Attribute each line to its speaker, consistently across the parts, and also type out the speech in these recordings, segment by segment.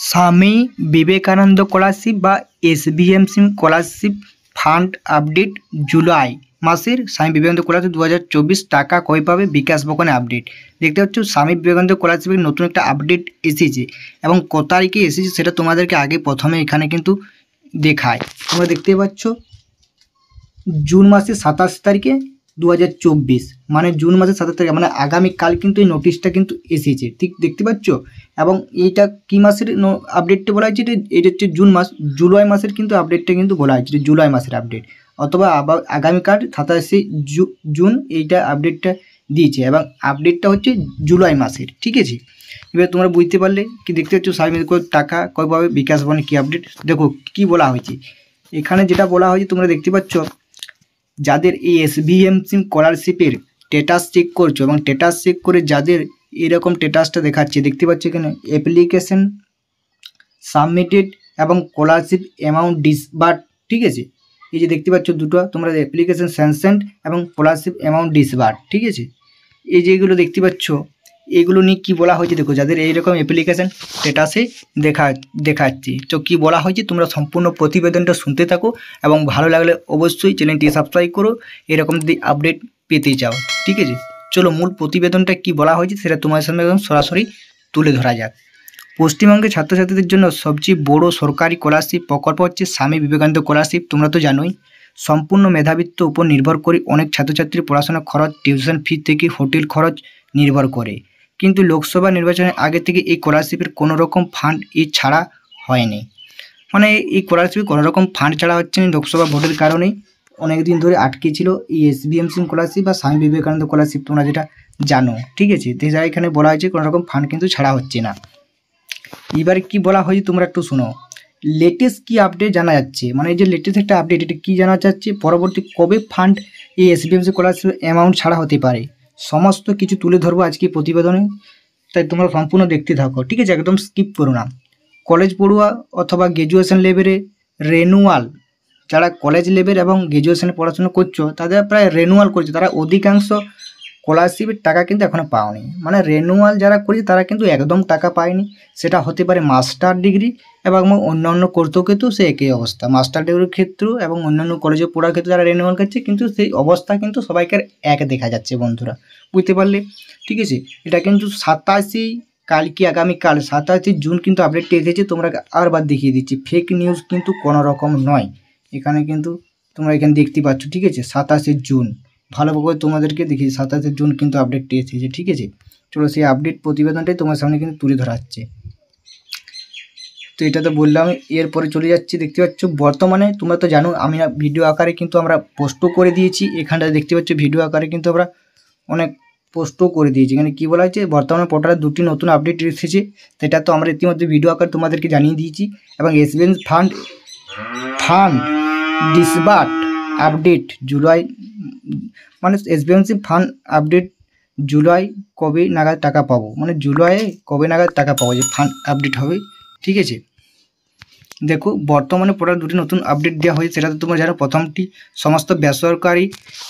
Speaker 1: Swami Vivekananda scholarship বা এসবিএমসি scholarship fund update July মাসের Swami Vivekananda scholarship 2024 টাকা কবে পাবে বিকাশ বকনে আপডেট দেখতে পাচ্ছ। স্বামী বিবেকানন্দ স্কলারশিপের নতুন একটা আপডেট এসেছে এবং কত তারিখে এসেছে সেটা তোমাদেরকে আগে প্রথমে এখানে কিন্তু দেখায়। তোমরা দেখতে পাচ্ছ জুন মাসের 27 তারিখে 2024 মানে জুন মাসের 27 তারিখে মানে আগামীকাল কিন্তু এই নোটিশটা কিন্তু এসেছে, ঠিক দেখতে পাচ্ছ। এবং এইটা কি মাসের আপডেটটা বলা হয়েছে, এটা হচ্ছে জুন মাস, জুলাই মাসের কিন্তু আপডেটটা কিন্তু বলা হয়েছে জুলাই মাসের আপডেট, অথবা আগামীকাল 27 জুন এইটা আপডেটটা দিয়েছে এবং আপডেটটা হচ্ছে জুলাই মাসের, ঠিক আছে। এবার তোমরা বুঝতে পারলে কি দেখতে পাচ্ছ স্বামী টাকা কয়ভাবে বিকাশ বনে কি আপডেট। দেখো কি বলা হয়েছে এখানে, যেটা বলা হয়েছে তোমরা দেখতে পাচ্ছ, যাদের এই এসবিএমসি স্কলারশিপের স্ট্যাটাস চেক করছো এবং স্ট্যাটাস চেক করে যাদের এরকম স্ট্যাটাসটা দেখাচ্ছে দেখতে পাচ্ছ এখানে অ্যাপ্লিকেশন সাবমিটেড এবং স্কলারশিপ অ্যামাউন্ট ডিসবার্ড, ঠিক আছে। এই যে দেখতে পাচ্ছ দুটো তোমরা অ্যাপ্লিকেশন স্যাংশনড এবং স্কলারশিপ অ্যামাউন্ট ডিসবার্ড, ঠিক আছে। এই যেগুলো দেখতে পাচ্ছ এগুলো নিয়ে কী বলা হয়েছে দেখো, যাদের এইরকম অ্যাপ্লিকেশান স্ট্যাটাসে দেখাচ্ছে তো কী বলা হয়েছে তোমরা সম্পূর্ণ প্রতিবেদনটা শুনতে থাকো এবং ভালো লাগলে অবশ্যই চ্যানেলটি সাবস্ক্রাইব করো এরকম যদি আপডেট পেতে চাও, ঠিক আছে। চলো মূল প্রতিবেদনটা কি বলা হয়েছে সেটা তোমার সামনে একদম সরাসরি তুলে ধরা যাক। পশ্চিমবঙ্গের ছাত্রছাত্রীদের জন্য সবচেয়ে বড় সরকারি স্কলারশিপ প্রকল্প হচ্ছে স্বামী বিবেকানন্দ স্কলারশিপ। তোমরা তো জানোই সম্পূর্ণ মেধাবৃত্ত উপর নির্ভর করে অনেক ছাত্রছাত্রীর পড়াশোনা খরচ, টিউশন ফি থেকে হোটেল খরচ নির্ভর করে, কিন্তু লোকসভা নির্বাচনের আগে থেকে এই স্কলারশিপের কোনো রকম ফান্ড ছাড়া হয়নি। মানে এই স্কলারশিপে কোনো রকম ফান্ড ছাড়া হচ্ছে না, লোকসভা ভোটের কারণেই অনেক দিন ধরে আটকে ছিল এই এসবিএমসি স্কলারশিপ বা স্বামী বিবেকানন্দ স্কলারশিপ, তোমরা যেটা জানো, ঠিক আছে। তো যা এখানে বলা হয়েছে কোনো রকম ফান্ড কিন্তু ছাড়া হচ্ছে না। এবারে কি বলা হয়েছে তোমরা একটু শোনো, লেটেস্ট কি আপডেট জানা যাচ্ছে, মানে এই যে লেটেস্ট একটা আপডেট, এটা কী জানা যাচ্ছে পরবর্তী কবে ফান্ড এই এসবিএমসি স্কলারশিপ অ্যামাউন্ট ছাড়া হতে পারে, সমস্ত কিছু তুলে ধরবো আজকে প্রতিবেদনে, তাই তোমরা সম্পূর্ণ দেখতে থাকো, ঠিক আছে, একদম স্কিপ করো না। কলেজ পড়ুয়া অথবা গ্র্যাজুয়েশন লেভেলে রেনুয়াল, যারা কলেজ লেভেল এবং গ্র্যাজুয়েশনে পড়াশোনা করছো তাদের প্রায় রেনুয়াল করছে, তারা অধিকাংশ স্কলারশিপের টাকা কিন্তু এখনও পাওনি। মানে রেনুয়াল যারা করছে তারা কিন্তু একদম টাকা পায়নি, সেটা হতে পারে মাস্টার ডিগ্রি এবং অন্যান্য করতেও কিন্তু সে একই অবস্থা, মাস্টার ডিগ্রির ক্ষেত্রেও এবং অন্যান্য কলেজে পড়ার ক্ষেত্রে যারা রেনুয়াল করছে কিন্তু সেই অবস্থা কিন্তু সবাইকার এক দেখা যাচ্ছে বন্ধুরা, বুঝতে পারলে, ঠিক আছে। এটা কিন্তু 27 কালকে আগামীকাল 27 জুন কিন্তু আপডেটটি এসেছে, তোমরা আরবার দেখিয়ে দিচ্ছি, ফেক নিউজ কিন্তু কোনো রকম নয়, এখানে কিন্তু তোমরা এখানে দেখতে পাচ্ছ, ঠিক আছে। 27 জুন ভালোভাবে তোমাদেরকে দেখি 27 জুন কিন্তু আপডেটটি এসেছে, ঠিক আছে। চলো সেই আপডেট প্রতিবেদনটাই তোমার সামনে কিন্তু তুলে ধরা হচ্ছে। তো এটা তো বললাম, এরপরে চলে যাচ্ছি, দেখতে পাচ্ছ বর্তমানে তোমরা তো জানো আমি ভিডিও আকারে কিন্তু আমরা পোস্টও করে দিয়েছি, এখানটা দেখতে পাচ্ছ ভিডিও আকারে কিন্তু আমরা অনেক পোস্টও করে দিয়েছি। এখানে কী বলা হয়েছে, বর্তমানে পোর্টালে দুটি নতুন আপডেট এসেছে, সেটা তো আমরা ইতিমধ্যে ভিডিও আকারে তোমাদেরকে জানিয়ে দিয়েছি। এবং এসবিএমসি ফান্ড ডিসবার্ড আপডেট জুলাই, মানে এসবিএমসি ফান্ড আপডেট জুলাই কবে নাগাদ টাকা পাবো, মানে জুলাইয়ে কবে নাগাদ টাকা পাবো যে ফান্ড আপডেট হবে, ঠিক আছে। দেখো বর্তমানে পোর্টাল দুটি নতুন আপডেট দেওয়া হয়েছে, সেটা তো তোমরা জানো। প্রথমটি সমস্ত বেসরকারি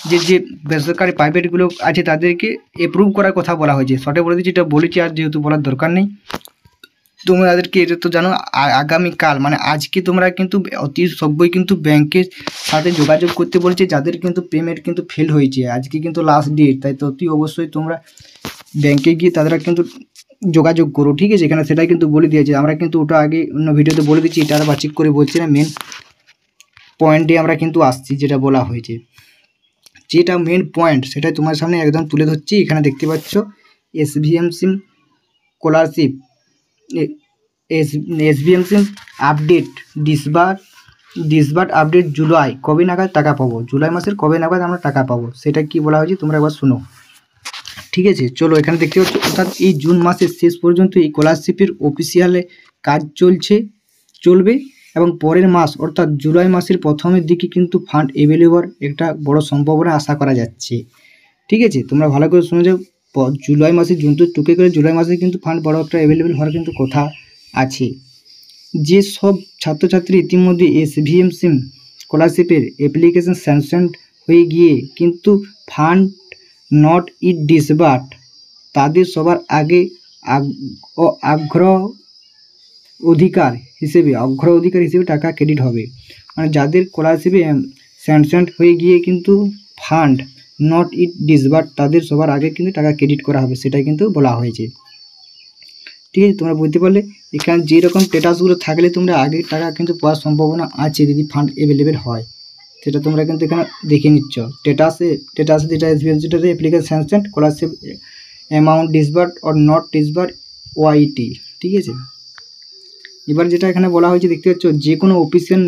Speaker 1: যে বেসরকারি প্রাইভেটগুলো আছে তাদেরকে অ্যাপ্রুভ করার কথা বলা হয়েছে, শর্টে বলে দিচ্ছি, এটা বলেছি আর যেহেতু বলার দরকার নেই। তোমরা তাদেরকে এটা তো জানো আগামীকাল মানে আজকে তোমরা কিন্তু অতি সভ্যই কিন্তু ব্যাংকের সাথে যোগাযোগ করতে বলছে, যাদের কিন্তু পেমেন্ট কিন্তু ফেল হয়েছে, আজকে কিন্তু লাস্ট ডেট, তাই তো অতি অবশ্যই তোমরা ব্যাংকে গিয়ে তারা কিন্তু যোগাযোগ করো, ঠিক আছে। এখানে সেটাই কিন্তু বলে দিয়েছে, আমরা কিন্তু ওটা আগে অন্য ভিডিওতে বলে দিচ্ছি, এটা আবার চেক করে বলছি না, মেন পয়েন্টে আমরা কিন্তু আসছি, যেটা বলা হয়েছে যেটা মেন পয়েন্ট সেটাই তোমার সামনে একদম তুলে ধরছি। এখানে দেখতে পাচ্ছ এসবিএমসি স্কলারশিপ এসবিএমসি আপডেট ডিসবার্ড আপডেট জুলাই কবে নাগাদ টাকা পাবো, জুলাই মাসের কবে নাগাদ আমরা টাকা পাবো সেটা কি বলা হয়েছে তোমরা একবার শোনো, ঠিক আছে। চলো এখানে দেখতে পাচ্ছ অর্থাৎ এই জুন মাসের শেষ পর্যন্ত এই স্কলারশিপের অফিসিয়ালে কাজ চলবে এবং পরের মাস অর্থাৎ জুলাই মাসের প্রথমের দিকে কিন্তু ফান্ড অ্যাভেলেবল একটা বড় সম্ভাবনা আশা করা যাচ্ছে, ঠিক আছে। তোমরা ভালো করে শুনে যাও, জুলাই মাসে জুন তো টুকে করে জুলাই মাসে কিন্তু ফান্ড বড় একটা অ্যাভেলেবেল হওয়ার কিন্তু কথা আছে। যে সব ছাত্রছাত্রী ইতিমধ্যে এসভিএমসি স্কলারশিপের অ্যাপ্লিকেশন স্যাংশন হয়ে গিয়ে কিন্তু ফান্ড নট ইট ডিসবার্ড, তাদের সবার আগে অধিকার হিসেবে অগ্রাধিকার হিসেবে টাকা ক্রেডিট হবে। মানে যাদের স্কলারশিপে স্যাংশন হয়ে গিয়ে কিন্তু ফান্ড নট ইট ডিসবার্ড তাদের সবার আগে কিন্তু টাকা ক্রেডিট করা হবে, সেটাই কিন্তু বলা হয়েছে। ঠিক আছে, তোমরা বুঝতে পারলে এখানে যেরকম স্ট্যাটাসগুলো থাকলে তোমরা আগে টাকা কিন্তু পাওয়ার সম্ভাবনা আছে যদি ফান্ড অ্যাভেলেবেল হয়, সেটা তোমরা কিন্তু এখানে দেখে নিচ্ছ। স্ট্যাটাসে যেটা এসবিএমসিটাতে application sanction scholarship amount disbursed or not disbursed ওয়াইটি। ঠিক আছে, এবার যেটা এখানে বলা হয়েছে দেখতে পাচ্ছ, যে কোনো অফিসিয়াল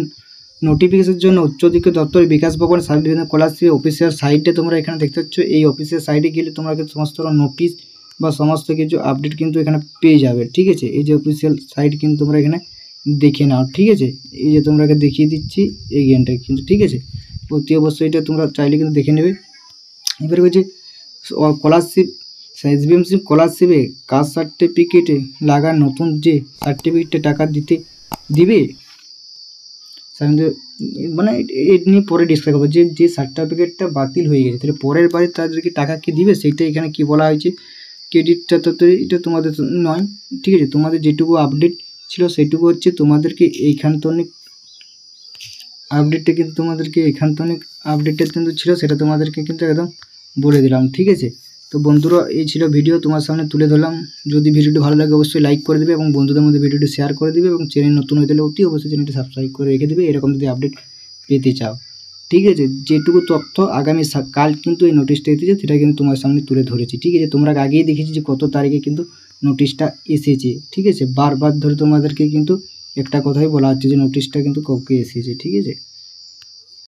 Speaker 1: নোটিফিকেশনের জন্য উচ্চশিক্ষা দপ্তরের বিকাশ ভবন সার্ভিস স্কলারশিপ অফিসিয়াল সাইটে তোমরা এখানে দেখতে পাচ্ছ। এই অফিসিয়াল সাইটে গেলে তোমরা কিন্তু সমস্ত নোটিশ বা সমস্ত কিছু আপডেট কিন্তু এখানে পেয়ে যাবে। ঠিক আছে, এই যে অফিসিয়াল সাইট কিন্তু তোমরা এখানে দেখে নাও। ঠিক আছে, এই যে তোমরাকে দেখিয়ে দিচ্ছি এই জ্ঞানটা কিন্তু। ঠিক আছে, অতি অবশ্যই এটা তোমরা চাইলে কিন্তু দেখে নেবে। এবার বলছে স্কলারশিপ এসবিএমসি স্কলারশিপে কাস্ট সার্টিফিকেটে লাগা নতুন যে সার্টিফিকেটে টাকা দিবে মানে এর নিয়ে পরে ডিসকাস করবো। যে সার্টিফিকেটটা বাতিল হয়ে গেছে তাহলে পরের বারে তাদেরকে টাকা কি দিবে সেইটা এখানে কি বলা হয়েছে। ক্রেডিটটা তো এটা তোমাদের নয়। ঠিক আছে, তোমাদের যেটুকু আপডেট ছিল সেটুকু হচ্ছে তোমাদেরকে এইখান তো অনেক আপডেটটা কিন্তু তোমাদেরকে এখান তো অনেক আপডেটটা কিন্তু ছিল, সেটা তোমাদেরকে কিন্তু একদম বলে দিলাম। ঠিক আছে, তো বন্ধুরা এই ছিল ভিডিও তোমার সামনে তুলে ধরলাম। যদি ভিডিওটি ভালো লাগে অবশ্যই লাইক করে দেবে এবং বন্ধুদের মধ্যে ভিডিওটি শেয়ার করে দেবে এবং চ্যানেল নতুন হয়ে গেলে অতি অবশ্যই চ্যানেলটি সাবস্ক্রাইব করে রেখে দেবে এরকম যদি আপডেট পেতে চাও। ঠিক আছে, যেটুকু তথ্য আগামী কাল কিন্তু এই নোটিশটা এসেছে সেটা কিন্তু তোমার সামনে তুলে ধরেছি। ঠিক আছে, তোমরা আগেই দেখেছি যে কত তারিখে কিন্তু নোটিশটা এসেছে। ঠিক আছে, বারবার ধরে তোমাদেরকে কিন্তু একটা কথাই বলা হচ্ছে যে নোটিশটা কিন্তু কাউকে এসেছে। ঠিক আছে।